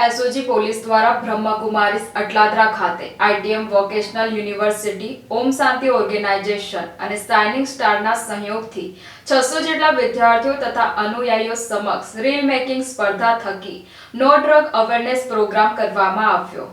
SOG police દ્વારા બ્રહ્મકુમારીઝ અટલાદરા ખાતે ITM vocational university, ઓમ શાંતિ organisation અને શાઇનિંગ સ્ટારના સહયોગથી 600 જેટલા વિદ્યાર્થીઓ તથા અનુયાયીઓ સમક્ષ રીલ મેકિંગ સ્પર્ધા થકી નો ડ્રગ અવેરનેસ પ્રોગ્રામ કરવામાં આવ્યો।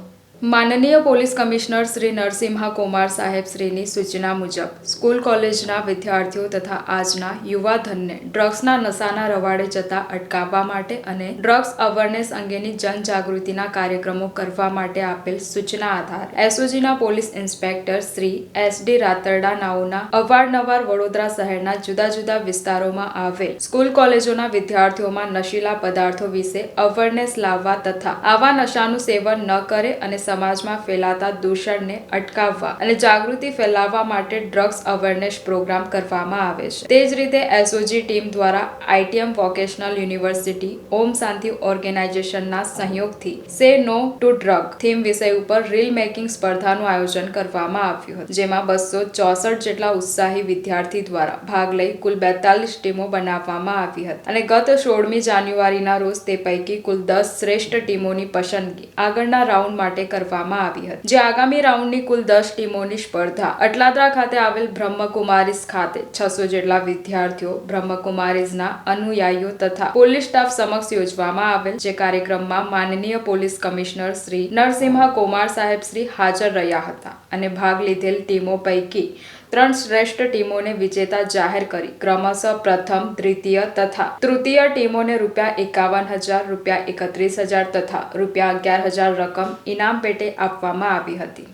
માનનીય પોલીસ કમિશનર શ્રી નરસિંહા કુમાર સાહેબ શ્રીની સૂચના મુજબ સ્કૂલ કોલેજના વિદ્યાર્થીઓ તથા આજના યુવાધનને ડ્રગ્સના નશાના રવાડે જતા અટકાવવા માટે અને ડ્રગ્સ અવેરનેસ અંગેની જનજાગૃતિના કાર્યક્રમો કરવા માટે આપેલ સૂચના આધારે એસઓજીના પોલીસ ઇન્સ્પેક્ટર શ્રી એસડી રાતરડા નાઓના અવારનવાર વડોદરા શહેરના જુદા જુદા વિસ્તારોમાં આવેલ સ્કૂલ કોલેજોના વિદ્યાર્થીઓમાં નશીલા પદાર્થો વિશે અવેરનેસ લાવવા તથા આવા નશાનું સેવન ન કરે અને સમાજમાં ફેલાતા દૂષણને અટકાવવા અને જાગૃતિ ફેલાવવા માટે ડ્રગ્સ અવેરનેસ પ્રોગ્રામ કરવામાં આવે છે। તે જ રીતે એસઓજી ટીમ દ્વારા આઈટીએમ વોકેશનલ યુનિવર્સિટી, ઓમ શાંતિ ઓર્ગેનાઇઝેશનના સહયોગથી સે નો ટુ ડ્રગ થીમ વિષય ઉપર રીલ મેકિંગ સ્પર્ધાનું આયોજન કરવામાં આવ્યું હતું, જેમાં 264 જેટલા ઉત્સાહી વિદ્યાર્થી દ્વારા ભાગ લઈ કુલ 42 ટીમો બનાવવામાં આવી હતી અને ગત 16મી જાન્યુઆરીના રોજ તે પૈકી કુલ 10 શ્રેષ્ઠ ટીમોની પસંદગી આગળના રાઉન્ડ માટે કરવામાં આવી હતી, જે આગામી રાઉન્ડની કુલ 10 ટીમોની સ્પર્ધા અટલાદરા ખાતે આવેલ બ્રહ્મકુમારીઝ ખાતે 600 જેટલા વિદ્યાર્થીઓ, બ્રહ્મકુમારીઝના અનુયાયીઓ તથા પોલીસ સ્ટાફ સમક્ષ યોજવામાં આવેલ, જે કાર્યક્રમમાં માનનીય પોલીસ કમિશનર શ્રી નરસિંહા કુમાર સાહેબ શ્રી હાજર રહ્યા હતા અને ભાગ લીધેલ ટીમો પૈકી 3 શ્રેષ્ઠ ટીમોને વિજેતા જાહેર કરી ક્રમશઃ પ્રથમ, દ્વિતીય તથા તૃતીય ટીમોને ₹51,000, ₹31,000 તથા ₹11,000 રકમ ઇનામ પેટે આપવામાં આવી હતી।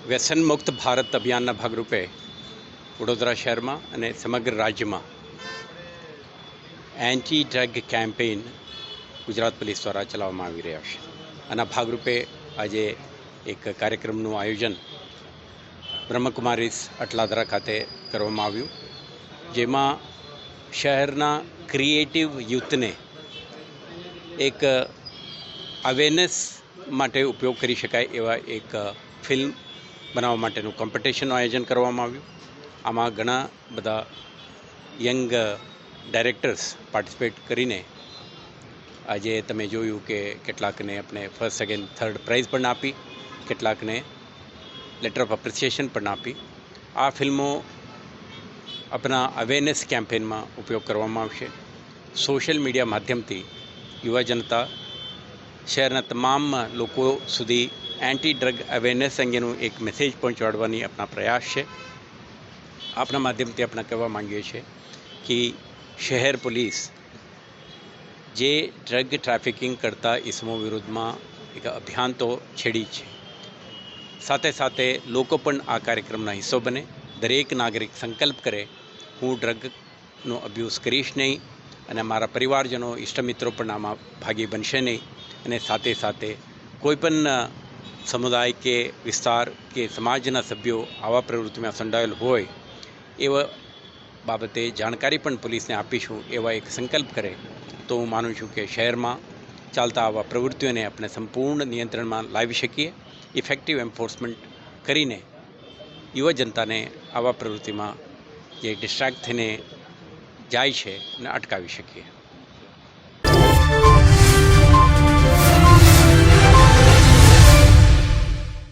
વ્યસન મુક્ત ભારત અભિયાનના ભાગરૂપે વડોદરા શહેરમાં અને સમગ્ર રાજ્યમાં anti drug campaign Gujarat police દ્વારા ચલાવવામાં આવી રહ્યા છે। આના ભાગરૂપે આજે એક કાર્યક્રમનું આયોજન બ્રહ્મકુમારીઝ અટલાદરા ખાતે કરવામાં આવ્યું, જેમાં શહેરના ક્રિએટિવ યુથને એક અવેરનેસ માટે ઉપયોગ કરી શકાય એવા એક ફિલ્મ બનાવવા માટેનું કોમ્પિટિશનનું આયોજન કરવામાં આવ્યું। આમાં ઘણા બધા યંગ ડાયરેક્ટર્સ પાર્ટિસિપેટ કરીને આજે તમે જોયું કે કેટલાકને આપણે ફર્સ્ટ, સેકન્ડ, થર્ડ પ્રાઇઝ પણ આપી, કેટલાકને લેટર ઓફ એપ્રિસિએશન પણ આપી। આ ફિલ્મો આપણા અવેરનેસ કેમ્પેનમાં ઉપયોગ કરવામાં આવશે। સોશિયલ મીડિયા માધ્યમથી યુવા જનતા, શહેરના તમામ લોકો સુધી એન્ટી ડ્રગ અવેરનેસ અંગેનું એક મેસેજ પહોંચાડવાની આપણા પ્રયાસ છે। આપણા માધ્યમથી આપણે કહેવા માંગીએ છીએ કે શહેર પોલીસ જે ડ્રગ ટ્રાફિકિંગ કરતા ઇસમો વિરુદ્ધમાં એક અભિયાન તો છેડી છે, સાથે સાથે લોકો પણ આ કાર્યક્રમનો હિસ્સો બને। દરેક નાગરિક સંકલ્પ કરે, હું ડ્રગનો અબ્યુઝ કરીશ નહીં અને મારા પરિવારજનો, ઇષ્ટમિત્રો પણ આમાં ભાગી બનશે નહીં અને સાથે સાથે કોઈપણ સમુદાય કે વિસ્તાર કે સમાજના સભ્યો આવા પ્રવૃત્તિમાં સંડોવાયેલ હોય એવા બાબતે જાણકારી પણ પોલીસને આપીશું એવા એક સંકલ્પ કરે તો હું માનું છું કે શહેરમાં ચાલતા આવા પ્રવૃત્તિઓને આપણે સંપૂર્ણ નિયંત્રણમાં લાવી શકીએ, ઇફેક્ટિવ એન્ફોર્સમેન્ટ કરીને યુવા જનતાને આવા પ્રવૃત્તિમાં જે ડિસ્ટ્રેક્ટ થઈને જાય છે એને અટકાવી શકીએ।